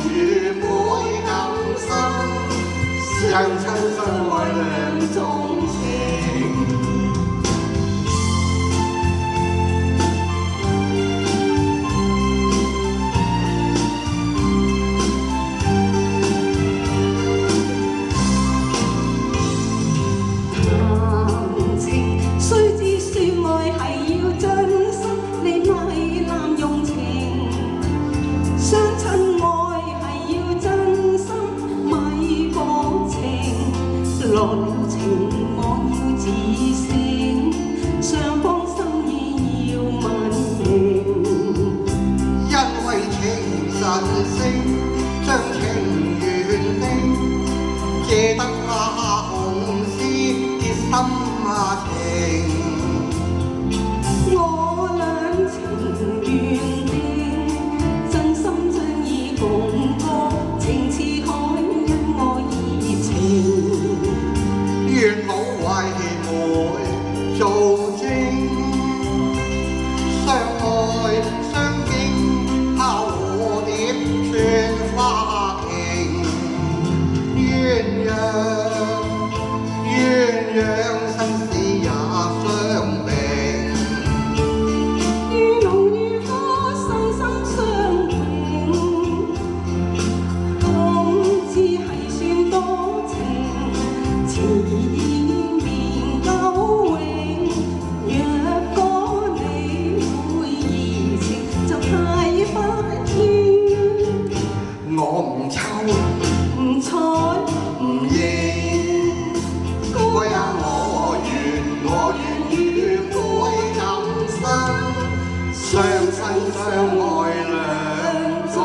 愉每感生，相親相愛兩種情。落了情我要自省，雙方心意要問明。因為情神聖，將情緣定，借得那紅絲結心情。我倆情緣定，真心將意共歌，情似海，因我熱情。願老懷會做證，相愛相敬拋蝴蝶傳花徑，鴛鴦生死也相並，如龍如歌心心相併，總之係算多情，情意綿久永。若果你會移情，就太不謙。我唔抽唔睬唔認，歌也我願與每感生，相親相愛兩種。